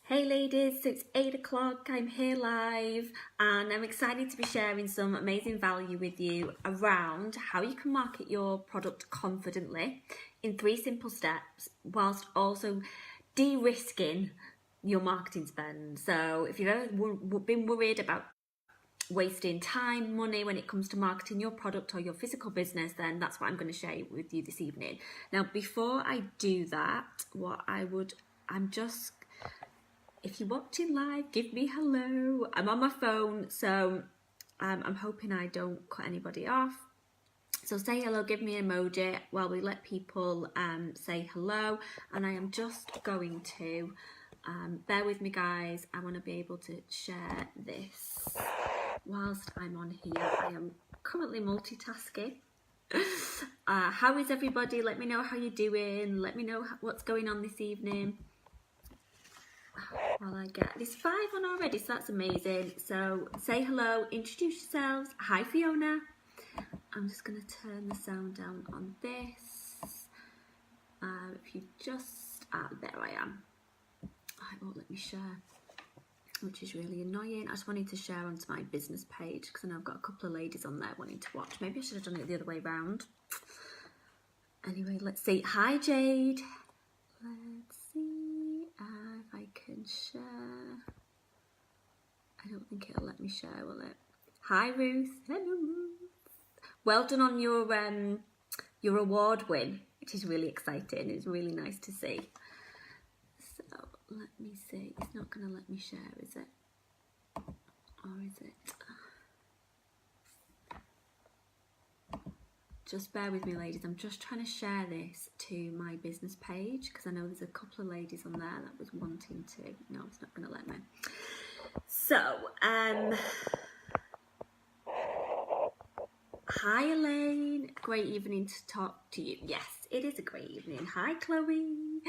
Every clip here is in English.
Hey ladies, so it's 8 o'clock, I'm here live and I'm excited to be sharing some amazing value with you around how you can market your product confidently in 3 simple steps whilst also de-risking your marketing spend. So if you've ever been worried about wasting time, money when it comes to marketing your product or your physical business, then that's what I'm going to share with you this evening. Now, before I do that, if you're watching live, give me hello. I'm on my phone, so I'm hoping I don't cut anybody off. So say hello, give me an emoji while we let people say hello. And I am just going to, bear with me guys, I want to be able to share this whilst I'm on here. I am currently multitasking. How is everybody? Let me know how you're doing. Let me know what's going on this evening. While I get this 5 on already, so that's amazing. So say hello, introduce yourselves. Hi Fiona. I'm just going to turn the sound down on this. If you just, there I am. It won't let me share, which is really annoying. I just wanted to share onto my business page because I know I've got a couple of ladies on there wanting to watch. Maybe I should have done it the other way around. Anyway, let's see. Hi Jade. Let's see if I can share. I don't think it'll let me share, will it? Hi Ruth. Hello Ruth. Well done on your award win. It is really exciting. It's really nice to see. So let me see. It's not going to let me share, is it? Or is it? Just bear with me ladies, I'm just trying to share this to my business page because I know there's a couple of ladies on there that was wanting to. No, it's not going to let me. So, hi Elaine, great evening to talk to you. Yes, it is a great evening. Hi Chloe.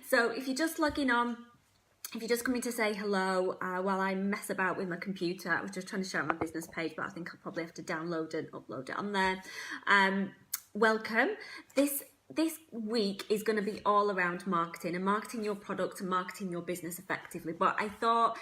So if you're just logging on, if you're just coming to say hello while I mess about with my computer, I was just trying to share my business page, but I think I'll probably have to download and upload it on there. Welcome. This week is going to be all around marketing and marketing your product and marketing your business effectively. But I thought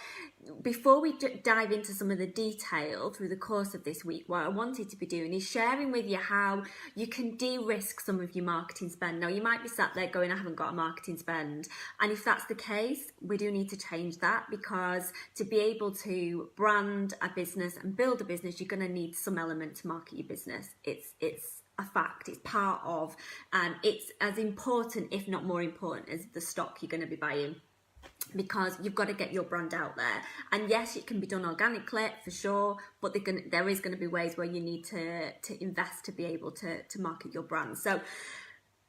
before we dive into some of the detail through the course of this week, what I wanted to be doing is sharing with you how you can de-risk some of your marketing spend. Now, you might be sat there going, I haven't got a marketing spend. And if that's the case, we do need to change that, because to be able to brand a business and build a business, you're going to need some element to market your business. It's a fact, it's part of, it's as important, if not more important, as the stock you're going to be buying, because you've got to get your brand out there. And yes, it can be done organically for sure, but there is going to be ways where you need to invest to be able to market your brand. So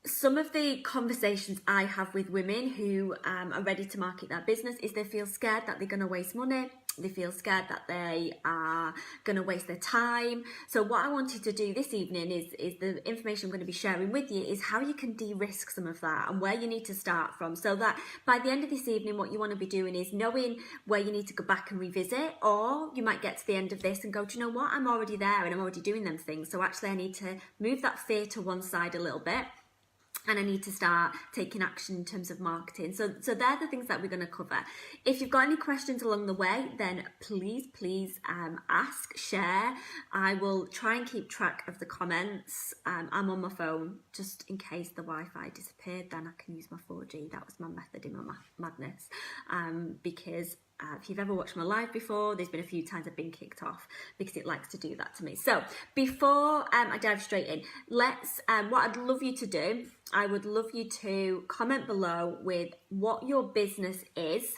some of the conversations I have with women who are ready to market their business is they feel scared that they're going to waste money. They feel scared that they are going to waste their time. So what I wanted to do this evening is the information I'm going to be sharing with you is how you can de-risk some of that and where you need to start from, so that by the end of this evening, what you want to be doing is knowing where you need to go back and revisit, or you might get to the end of this and go, do you know what? I'm already there and I'm already doing them things. So actually I need to move that fear to one side a little bit, and I need to start taking action in terms of marketing. So they're the things that we're going to cover. If you've got any questions along the way, then please ask, share. I will try and keep track of the comments. I'm on my phone just in case the Wi-Fi disappeared, then I can use my 4G. That was my method in my madness, because if you've ever watched my live before, there's been a few times I've been kicked off because it likes to do that to me. So before I dive straight in, let's, what I'd love you to do, I would love you to comment below with what your business is,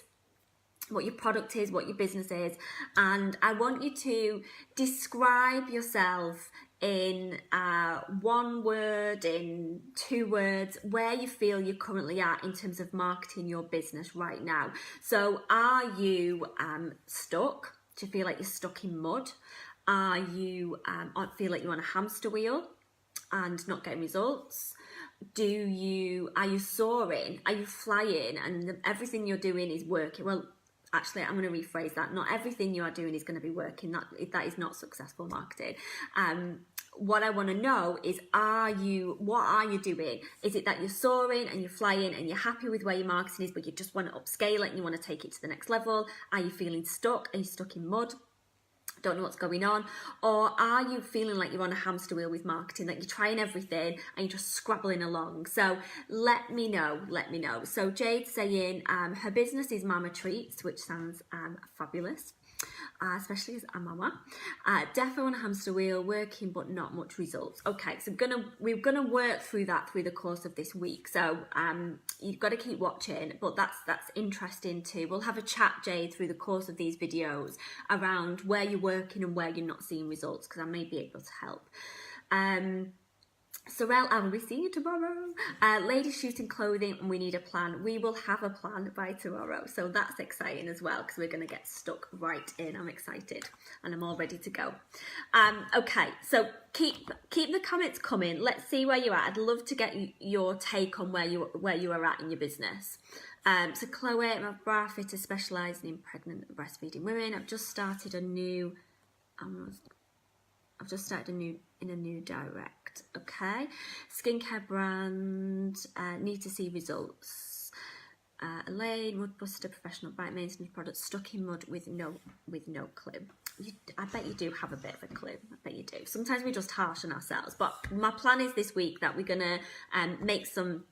what your product is, what your business is, and I want you to describe yourself in 1 word, in 2 words, where you feel you're currently at in terms of marketing your business right now. So are you stuck? Do you feel like you're stuck in mud? Are you feel like you're on a hamster wheel and not getting results? Are you soaring? Are you flying and everything you're doing is working? Well, actually, I'm going to rephrase that. Not everything you are doing is going to be working. That is not successful marketing. what I want to know is, what are you doing? Is it that you're soaring and you're flying and you're happy with where your marketing is, but you just want to upscale it and you want to take it to the next level? Are you feeling stuck? Are you stuck in mud? Don't know what's going on? Or are you feeling like you're on a hamster wheel with marketing, that you're trying everything and you're just scrabbling along? So let me know. So Jade's saying her business is Mama Treats, which sounds fabulous. Especially as a mama. Defo on a hamster wheel, working but not much results. Okay, so we're gonna work through that through the course of this week. So you've got to keep watching, but that's interesting too. We'll have a chat, Jade, through the course of these videos around where you're working and where you're not seeing results, because I may be able to help. Sorrel, I will be seeing you tomorrow. Ladies shooting clothing, and we need a plan. We will have a plan by tomorrow, so that's exciting as well, because we're going to get stuck right in. I'm excited and I'm all ready to go. Okay, so keep the comments coming. Let's see where you're at. I'd love to get your take on where you are at in your business. So Chloe, I'm a bra fitter specialising in pregnant and breastfeeding women. I've just started a new in a new direct. Okay, skincare brand, need to see results. Elaine, Mudbuster, professional bike maintenance product, stuck in mud with no clue. I bet you do have a bit of a clue. I bet you do. Sometimes we're just harsh on ourselves. But my plan is this week that we're gonna make some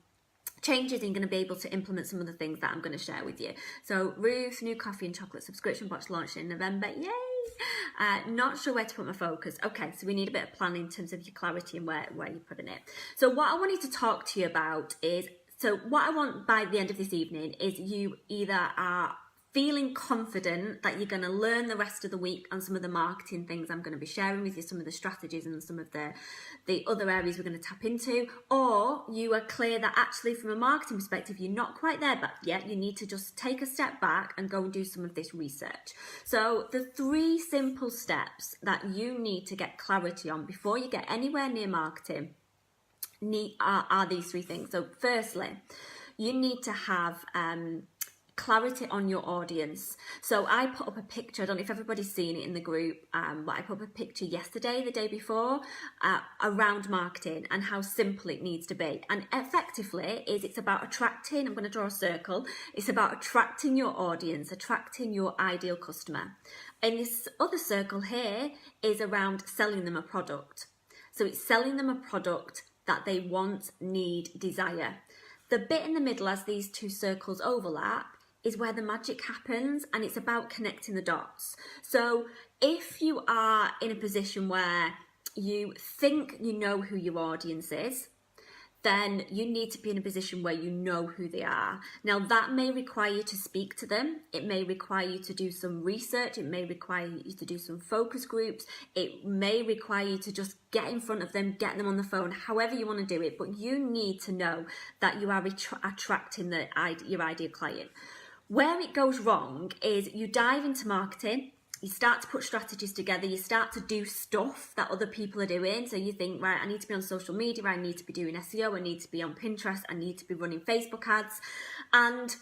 changes and going to be able to implement some of the things that I'm going to share with you. So Ruth, new coffee and chocolate subscription box launched in November. Yay! Not sure where to put my focus. Okay, so we need a bit of planning in terms of your clarity and where you're putting it. So what I wanted to talk to you about is, so what I want by the end of this evening is you either are feeling confident that you're going to learn the rest of the week on some of the marketing things I'm going to be sharing with you, some of the strategies and some of the other areas we're going to tap into, or you are clear that actually from a marketing perspective you're not quite there but yet you need to just take a step back and go and do some of this research. So the 3 simple steps that you need to get clarity on before you get anywhere near marketing are these 3 things. So firstly, you need to have clarity on your audience. So I put up a picture, I don't know if everybody's seen it in the group, but I put up a picture yesterday, the day before, around marketing and how simple it needs to be. And effectively it's about attracting, I'm going to draw a circle, it's about attracting your audience, attracting your ideal customer. And this other circle here is around selling them a product. So it's selling them a product that they want, need, desire. The bit in the middle as these 2 circles overlap is where the magic happens, and it's about connecting the dots. So if you are in a position where you think you know who your audience is, then you need to be in a position where you know who they are. Now that may require you to speak to them, it may require you to do some research, it may require you to do some focus groups, it may require you to just get in front of them, get them on the phone, however you want to do it, but you need to know that you are attracting your ideal client. Where it goes wrong is you dive into marketing, you start to put strategies together, you start to do stuff that other people are doing. So you think, right, I need to be on social media, I need to be doing SEO, I need to be on Pinterest, I need to be running Facebook ads. And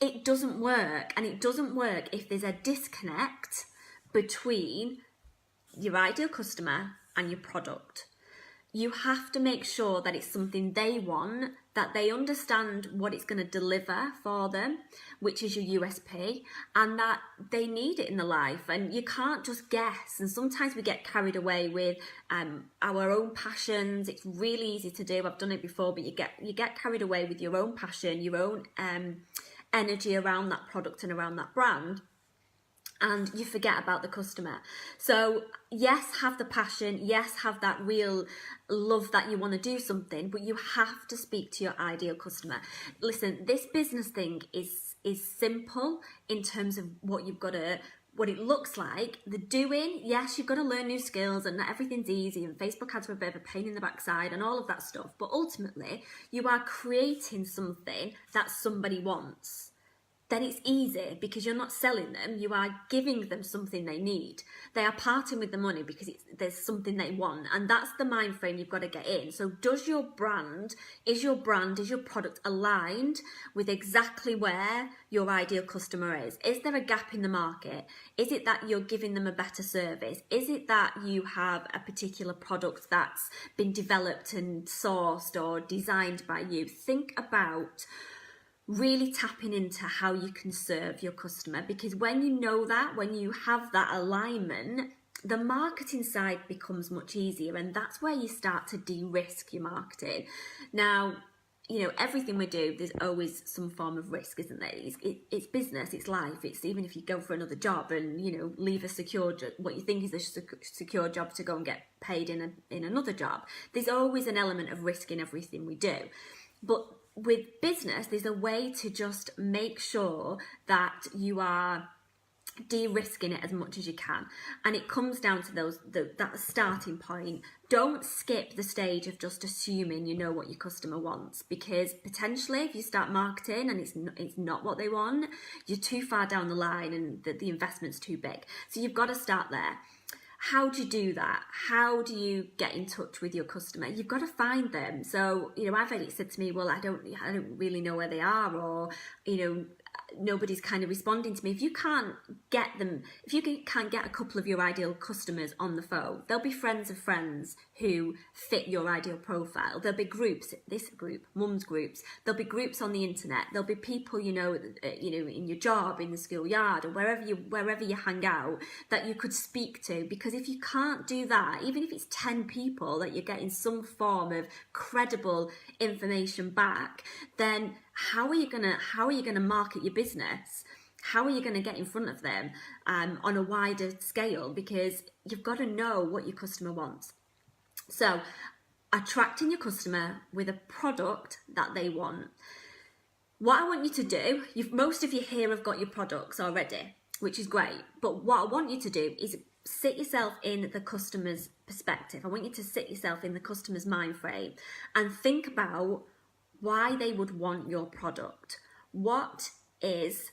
it doesn't work. And it doesn't work if there's a disconnect between your ideal customer and your product. You have to make sure that it's something they want, that they understand what it's going to deliver for them, which is your USP, and that they need it in their life. And you can't just guess. And sometimes we get carried away with our own passions. It's really easy to do. I've done it before, but you get carried away with your own passion, your own energy around that product and around that brand, and you forget about the customer. So yes, have the passion, yes, have that real love that you want to do something, but you have to speak to your ideal customer. Listen, this business thing is simple in terms of what it looks like. The doing, yes, you've got to learn new skills and not everything's easy, and Facebook ads are a bit of a pain in the backside and all of that stuff, but ultimately you are creating something that somebody wants. then it's easy because you're not selling them, you are giving them something they need. They are parting with the money because there's something they want, and that's the mind frame you've got to get in. So is your product aligned with exactly where your ideal customer is? Is there a gap in the market? Is it that you're giving them a better service? Is it that you have a particular product that's been developed and sourced or designed by you? Think about really tapping into how you can serve your customer, because when you know that, when you have that alignment, the marketing side becomes much easier, and that's where you start to de-risk your marketing. Now, you know, everything we do, there's always some form of risk, isn't there? It's business, it's life. It's even if you go for another job and, you know, leave a secure what you think is a secure job to go and get paid in another job. There's always an element of risk in everything we do. But with business, there's a way to just make sure that you are de-risking it as much as you can, and it comes down to that starting point. Don't skip the stage of just assuming you know what your customer wants, because potentially if you start marketing and it's not what they want, you're too far down the line and the investment's too big. So you've got to start there. How do you do that? How do you get in touch with your customer? You've got to find them. So, you know, I've had it said to me, well, I don't really know where they are, or, you know, nobody's kind of responding to me. If you can't get them, if you can't get a couple of your ideal customers on the phone, there'll be friends of friends who fit your ideal profile. There'll be groups, this group, mums groups. There'll be groups on the internet. There'll be people, you know, in your job, in the schoolyard, or wherever you hang out, that you could speak to. Because if you can't do that, even if it's 10 people that you're getting some form of credible information back, then how are you gonna market your business? How are you going to get in front of them on a wider scale? Because you've got to know what your customer wants. So attracting your customer with a product that they want. What I want you to do, most of you here have got your products already, which is great. But what I want you to do is sit yourself in the customer's perspective. I want you to sit yourself in the customer's mind frame and think about why they would want your product. What is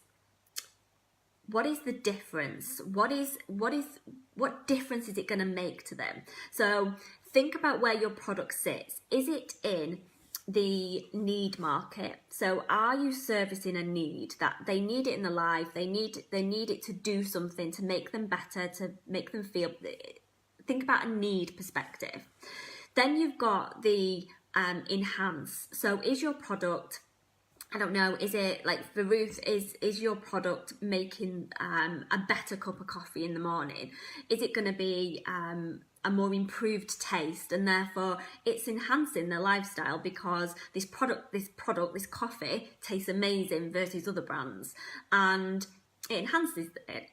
the difference? What difference is it going to make to them? So think about where your product sits. Is it in the need market? So are you servicing a need that they need it in their life? They need it to do something, to make them better, to make them feel. Think about a need perspective. Then you've got the enhance. So is your product, I don't know, is it like for Ruth, is your product making a better cup of coffee in the morning? Is it going to be a more improved taste, and therefore it's enhancing their lifestyle because this coffee tastes amazing versus other brands, and it enhances it.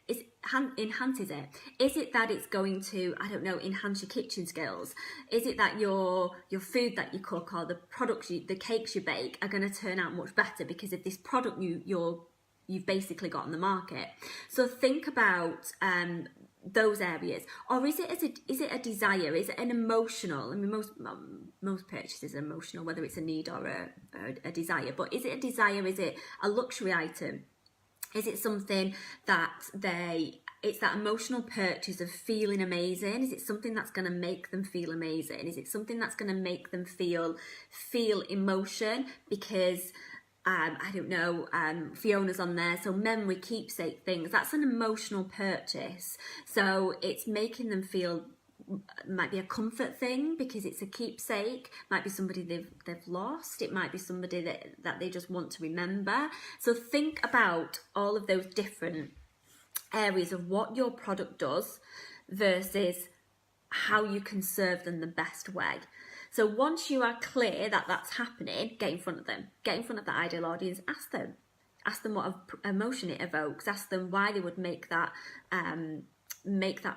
Enhances it. Is it that it's going to, I don't know, enhance your kitchen skills? Is it that your food that you cook or the products, the cakes you bake are going to turn out much better because of this product you've basically got on the market? So think about those areas. Or is it a desire? Is it an emotional? I mean, most purchases are emotional, whether it's a need or a desire. But is it a desire? Is it a luxury item? Is it something that it's that emotional purchase of feeling amazing? Is it something that's going to make them feel amazing? Is it something that's going to make them feel emotion? Because, I don't know, Fiona's on there, so memory, keepsake things, that's an emotional purchase. So it's making them feel, might be a comfort thing because it's a keepsake, might be somebody they've lost, it might be somebody that they just want to remember. So think about all of those different areas of what your product does versus how you can serve them the best way. So once you are clear that that's happening, get in front of them, get in front of the ideal audience, ask them what emotion it evokes, ask them why they would make that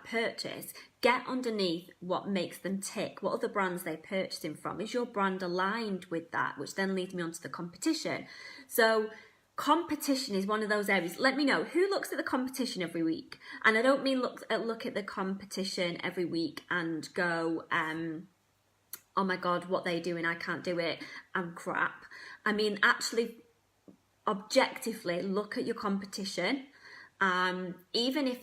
purchase. Get underneath what makes them tick, what other brands they're purchasing from. Is your brand aligned with that? Which then leads me on to the competition. So competition is one of those areas. Let me know who looks at the competition every week. And I don't mean look at the competition every week and go, oh my God, what they're doing, I can't do it, I'm crap. I mean, actually objectively look at your competition. Even if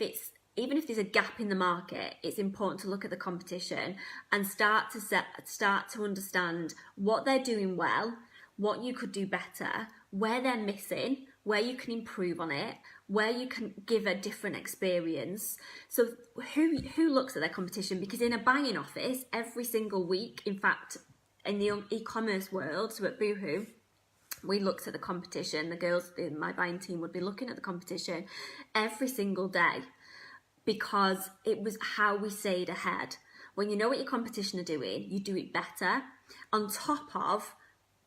there's a gap in the market, it's important to look at the competition and start to understand what they're doing well, what you could do better, where they're missing, where you can improve on it, where you can give a different experience. So who looks at their competition? Because in a buying office, every single week, in fact, in the e-commerce world, so at Boohoo, we looked at the competition. The girls in my buying team would be looking at the competition every single day, because it was how we stayed ahead. When you know what your competition are doing, you do it better, on top of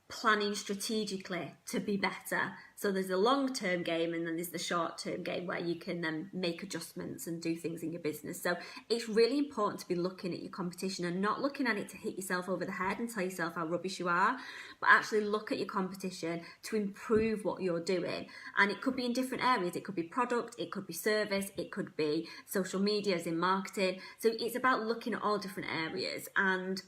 planning strategically to be better. So there's a long-term game, and then there's the short-term game where you can then make adjustments and do things in your business. So it's really important to be looking at your competition and not looking at it to hit yourself over the head and tell yourself how rubbish you are, but actually look at your competition to improve what you're doing. And it could be in different areas. It could be product, it could be service, it could be social media as in marketing. So it's about looking at all different areas and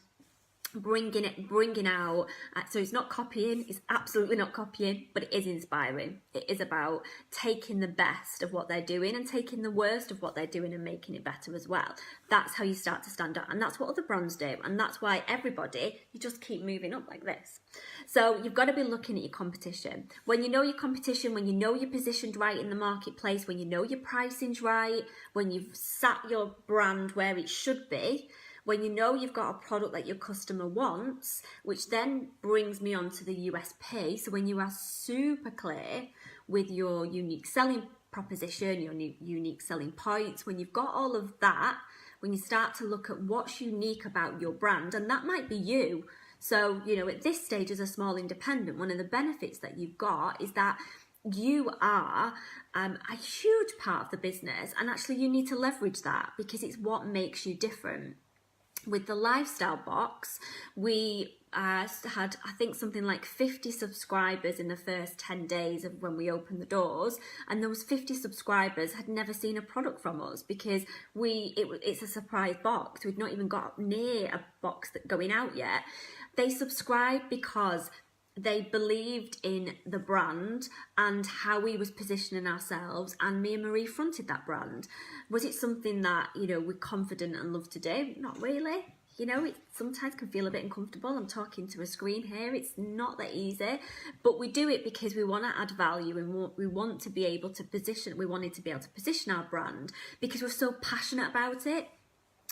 bringing out, so it's not copying, it's absolutely not copying, but it is inspiring. It is about taking the best of what they're doing and taking the worst of what they're doing and making it better as well. That's how you start to stand out, and that's what other brands do, and that's why you just keep moving up like this. So you've got to be looking at your competition. When you know your competition, when you know you're positioned right in the marketplace, when you know your pricing's right, when you've sat your brand where it should be, when you know you've got a product that your customer wants, which then brings me on to the USP. So when you are super clear with your unique selling proposition, your unique selling points, when you've got all of that, when you start to look at what's unique about your brand, and that might be you. So, at this stage as a small independent, one of the benefits that you've got is that you are a huge part of the business, and actually you need to leverage that because it's what makes you different. With the lifestyle box, we had, I think, something like 50 subscribers in the first 10 days of when we opened the doors, and those 50 subscribers had never seen a product from us because it's a surprise box. We'd not even got near a box going out yet. They subscribed because they believed in the brand and how we was positioning ourselves, and me and Marie fronted that brand. Was it something that, we're confident and love to do? Not really. It sometimes can feel a bit uncomfortable. I'm talking to a screen here. It's not that easy, but we do it because we want to add value and we want to be able to position, we wanted to be able to position our brand because we're so passionate about it.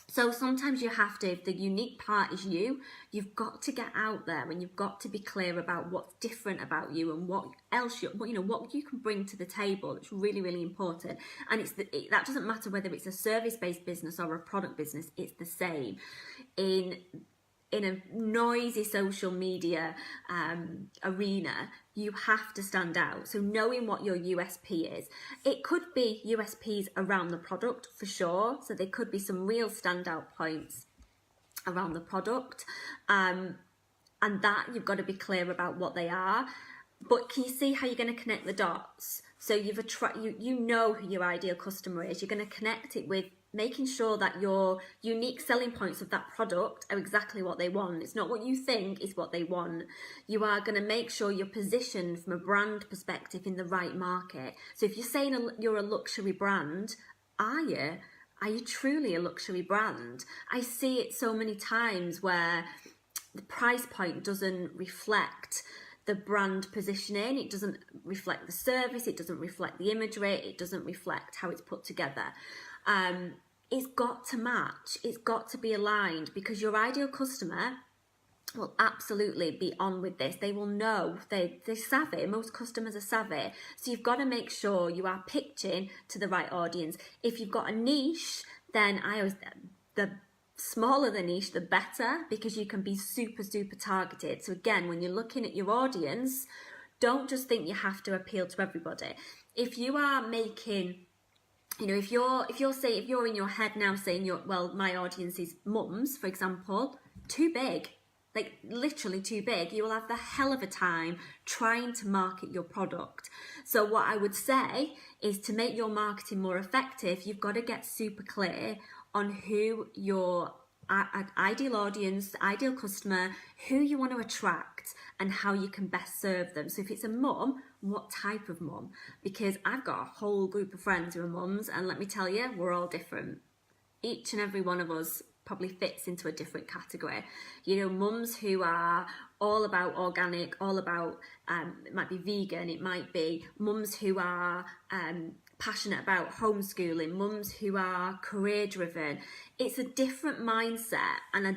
So sometimes you have to, if the unique part is you've got to get out there and you've got to be clear about what's different about you and what else what you can bring to the table. It's really, really important. And that doesn't matter whether it's a service-based business or a product business, it's the same. In a noisy social media arena, you have to stand out. So knowing what your USP is, it could be USPs around the product for sure. So there could be some real standout points around the product, and that you've got to be clear about what they are. But can you see how you're going to connect the dots? So you know who your ideal customer is. You're going to connect it with making sure that your unique selling points of that product are exactly what they want. It's not what you think, it's what they want. You are going to make sure you're positioned from a brand perspective in the right market. So if you're saying you're a luxury brand, are you? Are you truly a luxury brand? I see it so many times where the price point doesn't reflect the brand positioning, it doesn't reflect the service, it doesn't reflect the imagery, it doesn't reflect how it's put together. It's got to match, it's got to be aligned, because your ideal customer will absolutely be on with this. They will know, they're savvy, most customers are savvy. So you've got to make sure you are pitching to the right audience. If you've got a niche, then the smaller the niche, the better, because you can be super, super targeted. So again, when you're looking at your audience, don't just think you have to appeal to everybody. If you are making, if you're in your head now saying my audience is mums, for example, too big, like literally too big, you will have the hell of a time trying to market your product. So what I would say is, to make your marketing more effective, you've got to get super clear on who your ideal audience, ideal customer, who you want to attract and how you can best serve them. So if it's a mum, what type of mum? Because I've got a whole group of friends who are mums, and let me tell you, we're all different. Each and every one of us probably fits into a different category. You know, mums who are all about organic, all about, it might be vegan, it might be mums who are passionate about homeschooling, mums who are career driven. It's a different mindset, and a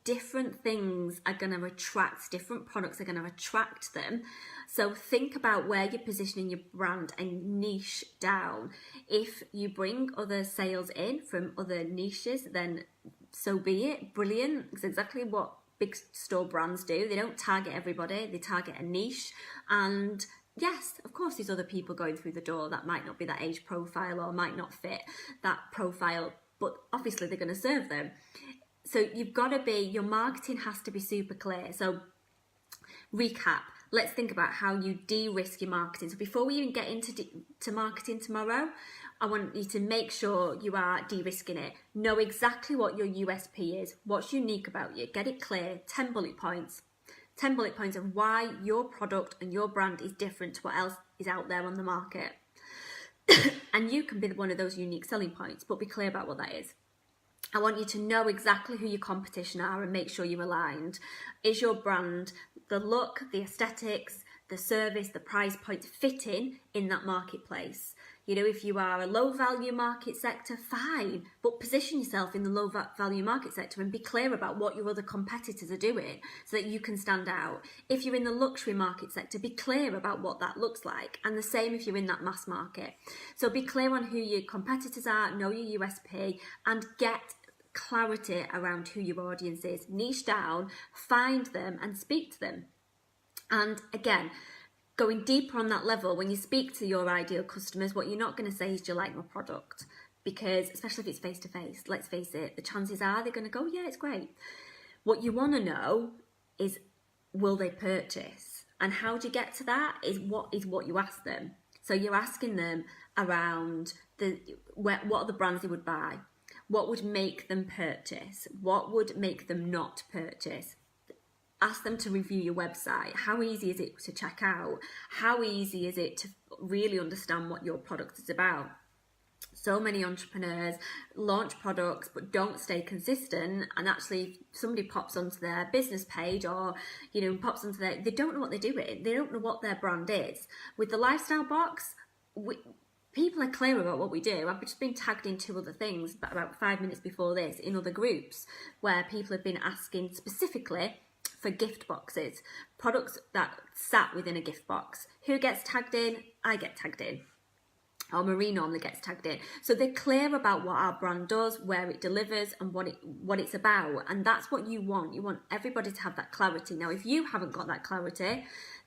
different things are going to attract, different products are going to attract them. So think about where you're positioning your brand and niche down. If you bring other sales in from other niches, then so be it. Brilliant. It's exactly what big store brands do. They don't target everybody, they target a niche. And yes, of course, there's other people going through the door that might not be that age profile or might not fit that profile, but obviously they're going to serve them. So you've got to be, your marketing has to be super clear. So recap, let's think about how you de-risk your marketing. So before we even get into to marketing tomorrow, I want you to make sure you are de-risking it. Know exactly what your USP is, what's unique about you, get it clear, 10 bullet points. 10 bullet points of why your product and your brand is different to what else is out there on the market. And you can be one of those unique selling points, but be clear about what that is. I want you to know exactly who your competition are and make sure you're aligned. Is your brand, the look, the aesthetics, the service, the price point fitting in that marketplace? You know, if you are a low value market sector, fine, but position yourself in the low value market sector and be clear about what your other competitors are doing so that you can stand out. If you're in the luxury market sector, be clear about what that looks like. And the same if you're in that mass market. So be clear on who your competitors are, know your USP, and get clarity around who your audience is. Niche down, find them and speak to them. And again, going deeper on that level, when you speak to your ideal customers, what you're not going to say is, do you like my product? Because especially if it's face-to-face, let's face it, the chances are they're going to go, yeah, it's great. What you want to know is, will they purchase? And how do you get to that is what you ask them. So you're asking them around what are the brands they would buy? What would make them purchase? What would make them not purchase? Ask them to review your website. How easy is it to check out? How easy is it to really understand what your product is about? So many entrepreneurs launch products but don't stay consistent, and actually somebody pops onto their business page or, you know, pops onto they don't know what they're doing. They don't know what their brand is. With the lifestyle box, people are clear about what we do. I've just been tagged in 2 other things about 5 minutes before this in other groups where people have been asking specifically for gift boxes, products that sat within a gift box. Who gets tagged in? I get tagged in. Or Marie normally gets tagged in. So they're clear about what our brand does, where it delivers, and what it's about. And that's what you want. You want everybody to have that clarity. Now, if you haven't got that clarity,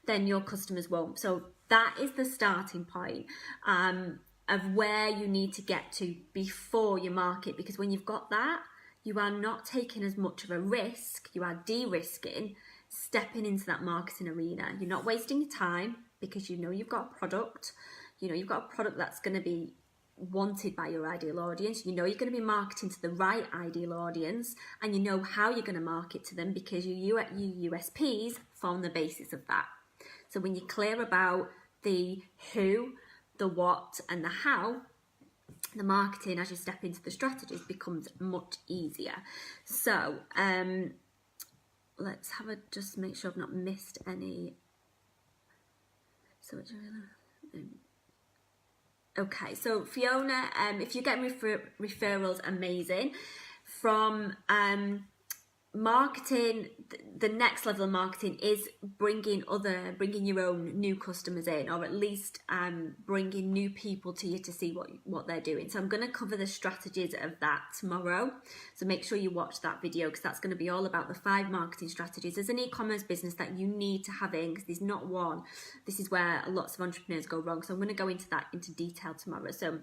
then your customers won't. So that is the starting point of where you need to get to before you market. Because when you've got that, you are not taking as much of a risk, you are de-risking, stepping into that marketing arena. You're not wasting your time because you know you've got a product, you know you've got a product that's going to be wanted by your ideal audience, you know you're going to be marketing to the right ideal audience, and you know how you're going to market to them because your USPs form the basis of that. So when you're clear about the who, the what and the how, the marketing as you step into the strategies becomes much easier. So let's have just make sure I've not missed any. So okay, so Fiona, if you're getting referrals, amazing. From marketing, the next level of marketing is bringing your own new customers in, or at least bringing new people to you to see what they're doing. So I'm going to cover the strategies of that tomorrow, so make sure you watch that video, because that's going to be all about the 5 marketing strategies as an e-commerce business that you need to have in, because there's not one. This is where lots of entrepreneurs go wrong, so I'm going to go into that into detail tomorrow. So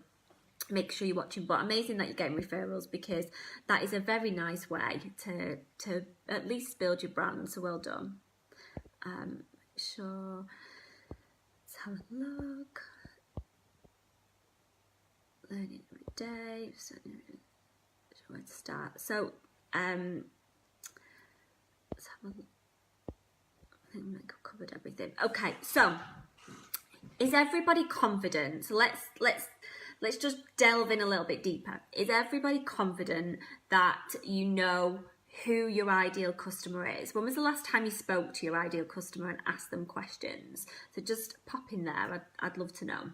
make sure you're watching. But amazing that you're getting referrals, because that is a very nice way to at least build your brand. So well done. Sure, let's have a look. Learning every day, where to start. So Let's have a look. I think I've covered everything. Okay, so is everybody confident? So let's just delve in a little bit deeper. Is everybody confident that you know who your ideal customer is? When was the last time you spoke to your ideal customer and asked them questions? So just pop in there. I'd love to know.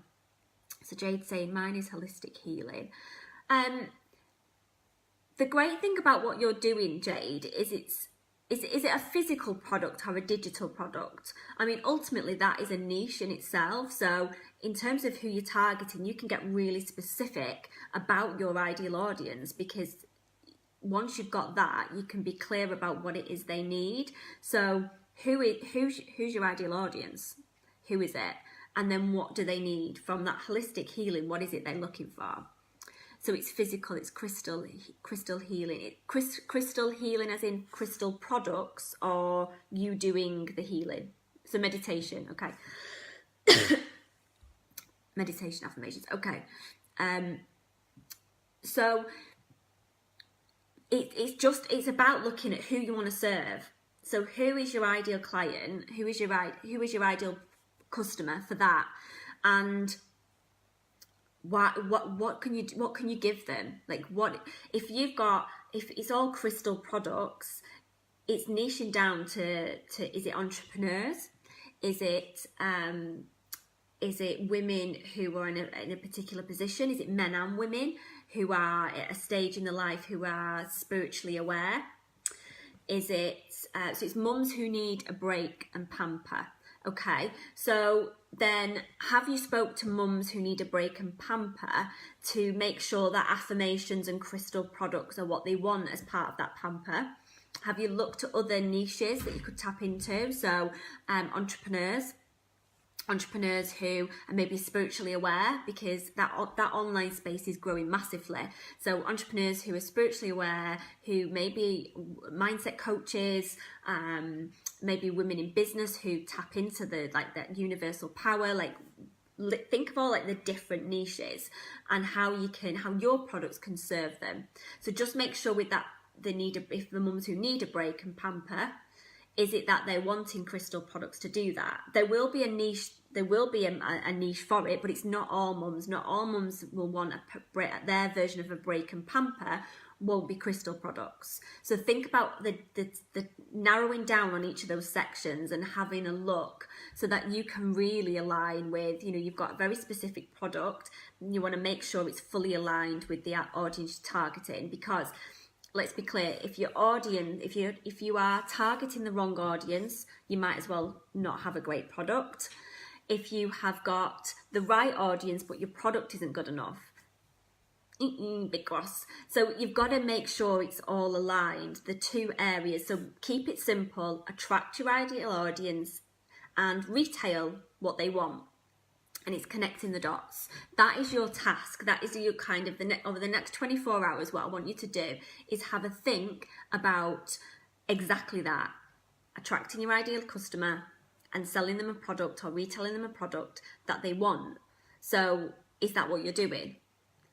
So Jade's saying mine is holistic healing. The great thing about what you're doing, Jade, is is it a physical product or a digital product? I mean, ultimately that is a niche in itself. So in terms of who you're targeting, you can get really specific about your ideal audience, because once you've got that, you can be clear about what it is they need. So who's your ideal audience? Who is it? And then what do they need from that holistic healing? What is it they're looking for? So it's physical, it's crystal healing. Crystal healing as in crystal products, or you doing the healing. So meditation, okay. Meditation affirmations, okay. So it's about looking at who you want to serve. So who is your ideal client? Who is your ideal customer for that? And what can you give them? Like, what if it's all crystal products, it's niching down to is it entrepreneurs? Is it women who are in a particular position? Is it men and women who are at a stage in their life who are spiritually aware? Is it so it's mums who need a break and pamper? Okay, so then have you spoke to mums who need a break and pamper to make sure that affirmations and crystal products are what they want as part of that pamper? Have you looked at other niches that you could tap into? So entrepreneurs who are maybe spiritually aware, because that online space is growing massively. So entrepreneurs who are spiritually aware, who may be mindset coaches, maybe women in business who tap into that universal power. Like, think of all like the different niches and how your products can serve them. So just make sure with that, if the mums who need a break and pamper, is it that they're wanting crystal products to do that? There will be a niche. There will be a niche for it, but it's not all mums. Not all mums will want their version of a break and pamper won't be crystal products. So think about the narrowing down on each of those sections and having a look so that you can really align with, you've got a very specific product and you want to make sure it's fully aligned with the audience you're targeting. Because let's be clear, if you are targeting the wrong audience, you might as well not have a great product. If you have got the right audience but your product isn't good enough, big cross. So you've got to make sure it's all aligned, the two areas. So keep it simple, attract your ideal audience and retail what they want. And it's connecting the dots. That is your task. That is your kind of over the next 24 hours, what I want you to do is have a think about exactly that. Attracting your ideal customer and selling them a product or retailing them a product that they want. So is that what you're doing?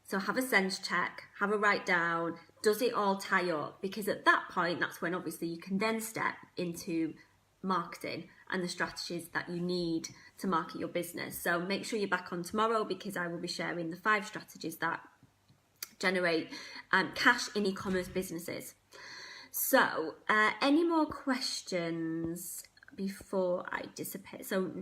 So have a sense check, have a write down. Does it all tie up? Because at that point, that's when obviously you can then step into marketing and the strategies that you need to market your business. So make sure you're back on tomorrow, because I will be sharing the 5 strategies that generate cash in e-commerce businesses. So any more questions before I disappear? So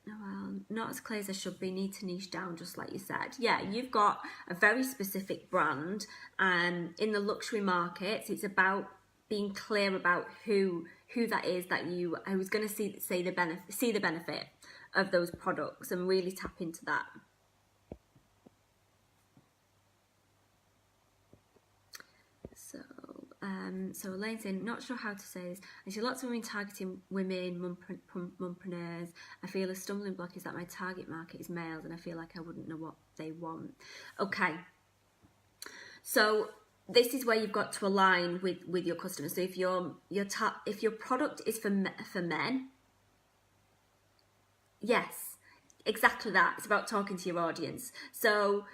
well, not as clear as I should be, need to niche down, just like you said. Yeah, you've got a very specific brand, and in the luxury markets, it's about being clear about who that is that who's going to see the benefit of those products and really tap into that. So Elaine's saying, not sure how to say this. I see lots of women targeting women, mumpreneurs. I feel a stumbling block is that my target market is males and I feel like I wouldn't know what they want. Okay. So this is where you've got to align with your customers. So if your product is for men, yes, exactly that. It's about talking to your audience. So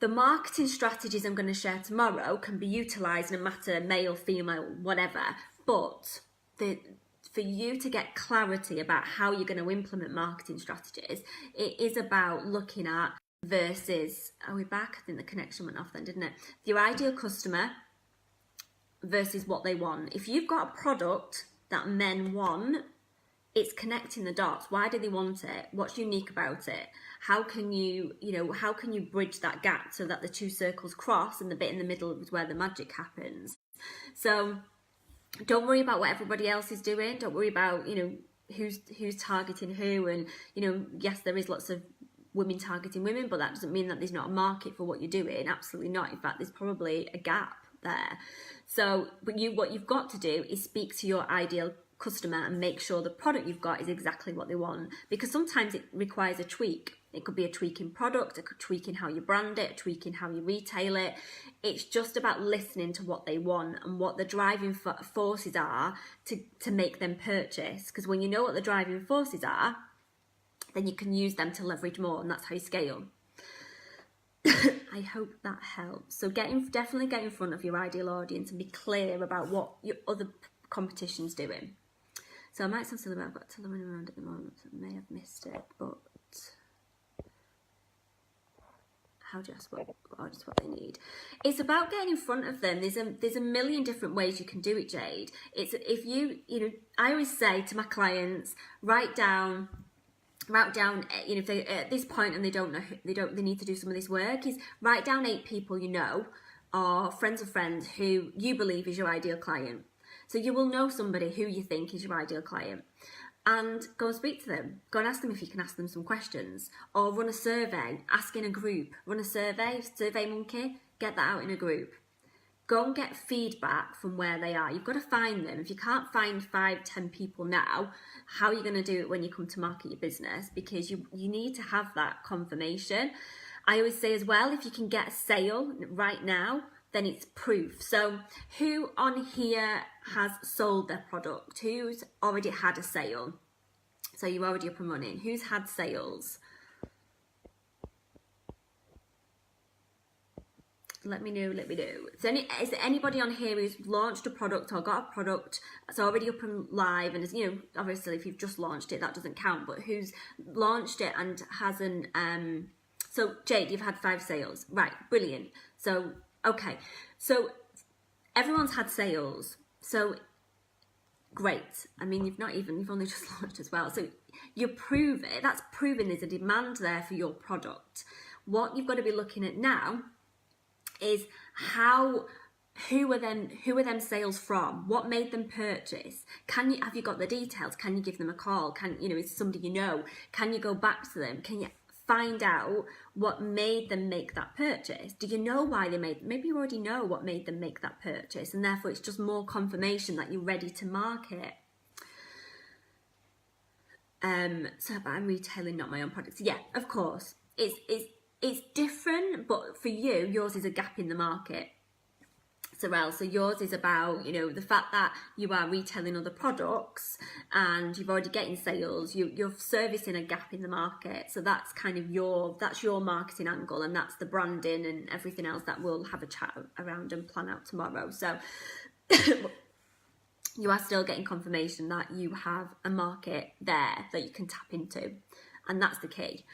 The marketing strategies I'm going to share tomorrow can be utilised no matter male, female, whatever, but for you to get clarity about how you're going to implement marketing strategies, it is about looking at versus, are we back? I think the connection went off then, didn't it? Your ideal customer versus what they want. If you've got a product that men want, it's connecting the dots. Why do they want it? What's unique about it? How can you bridge that gap so that the two circles cross and the bit in the middle is where the magic happens? So don't worry about what everybody else is doing. Don't worry about, who's targeting who. And, yes, there is lots of women targeting women, but that doesn't mean that there's not a market for what you're doing. Absolutely not. In fact, there's probably a gap there. So, but what you've got to do is speak to your ideal customer and make sure the product you've got is exactly what they want, because sometimes it requires a tweak. It could be a tweak in product, a tweak in how you brand it, a tweak in how you retail it. It's just about listening to what they want and what the driving forces are to make them purchase, because when you know what the driving forces are, then you can use them to leverage more, and that's how you scale. I hope that helps. So definitely get in front of your ideal audience and be clear about what your other competition's doing. So I might sound silly, but I've got to run around at the moment, so I may have missed it, but how do you ask what they need? It's about getting in front of them. There's a million different ways you can do it, Jade. It's if I always say to my clients, write down, if they're at this point and they need to do some of this work, is write down 8 people or friends of friends who you believe is your ideal client. So you will know somebody who you think is your ideal client, and go and speak to them. Go and ask them if you can ask them some questions, or run a survey, ask in a group, run a survey, SurveyMonkey, get that out in a group. Go and get feedback from where they are. You've got to find them. If you can't find 5-10 people now, how are you going to do it when you come to market your business? Because you need to have that confirmation. I always say as well, if you can get a sale right now, then it's proof. So who on here has sold their product? Who's already had a sale? So you're already up and running. Who's had sales? Let me know. So is there anybody on here who's launched a product or got a product that's already up and live, and is, obviously if you've just launched it, that doesn't count, but who's launched it and hasn't, so Jade, you've had 5 sales. Right, brilliant. So, okay. So everyone's had sales. So great. I mean, you've only just launched as well. So you prove it. That's proving there's a demand there for your product. What you've got to be looking at now is who are them sales from? What made them purchase? Have you got the details? Can you give them a call? Is somebody Can you go back to them? Can you find out what made them make that purchase? Do you know why maybe you already know what made them make that purchase, and therefore it's just more confirmation that you're ready to market. So but I'm retailing, not my own products. Yeah, of course. It's different, but for you, yours is a gap in the market. So yours is about, the fact that you are retailing other products and you've already getting sales, you're servicing a gap in the market. So that's kind of your marketing angle, and that's the branding and everything else that we'll have a chat around and plan out tomorrow. So you are still getting confirmation that you have a market there that you can tap into. And that's the key.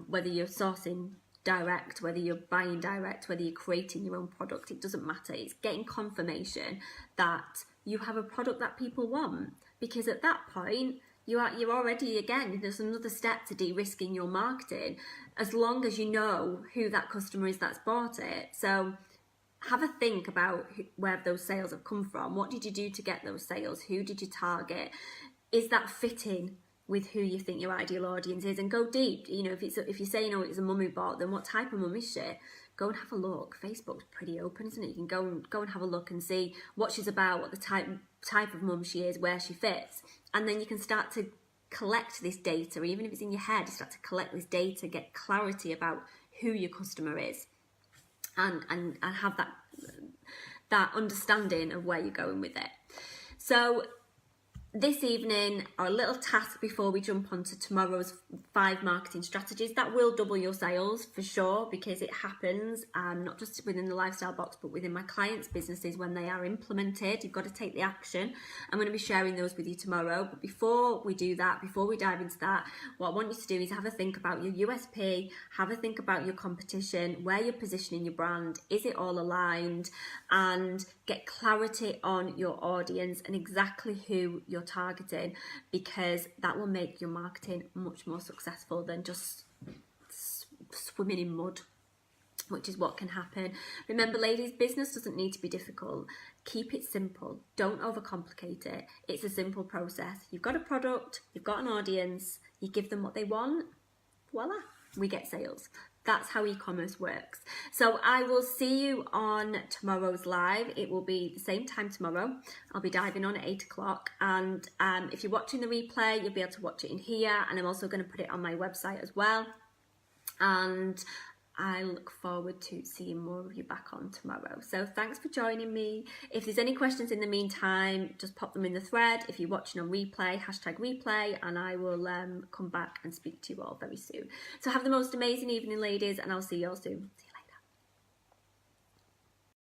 Whether you're sourcing direct, whether you're buying direct, whether you're creating your own product, it doesn't matter. It's getting confirmation that you have a product that people want, because at that point you're already, again, there's another step to de-risking your marketing, as long as you know who that customer is that's bought it. So have a think about where those sales have come from. What did you do to get those sales? Who did you target? Is that fitting with who you think your ideal audience is? And go deep. If you say it's a mum who bought, then what type of mum is she? Go and have a look. Facebook's pretty open, isn't it? You can go and have a look and see what she's about, what the type of mum she is, where she fits, and then you can start to collect this data. Even if it's in your head, start to collect this data, get clarity about who your customer is, and have that understanding of where you're going with it. So this evening, our little task before we jump onto tomorrow's 5 marketing strategies that will double your sales for sure, because it happens not just within the lifestyle box but within my clients' businesses. When they are implemented, you've got to take the action. I'm going to be sharing those with you tomorrow, but before we do that, before we dive into that, what I want you to do is have a think about your USP, have a think about your competition, where you're positioning your brand, is it all aligned, and get clarity on your audience and exactly who you're targeting, because that will make your marketing much more successful than just swimming in mud, which is what can happen. Remember, ladies, business doesn't need to be difficult. Keep it simple. Don't overcomplicate it. It's a simple process. You've got a product, you've got an audience, you give them what they want, voila, we get sales. That's how e-commerce works. So I will see you on tomorrow's live. It will be the same time tomorrow. I'll be diving on at 8 o'clock. And if you're watching the replay, you'll be able to watch it in here. And I'm also going to put it on my website as well. And I look forward to seeing more of you back on tomorrow. So thanks for joining me. If there's any questions in the meantime, just pop them in the thread. If you're watching on replay, #replay, and I will come back and speak to you all very soon. So have the most amazing evening, ladies, and I'll see you all soon.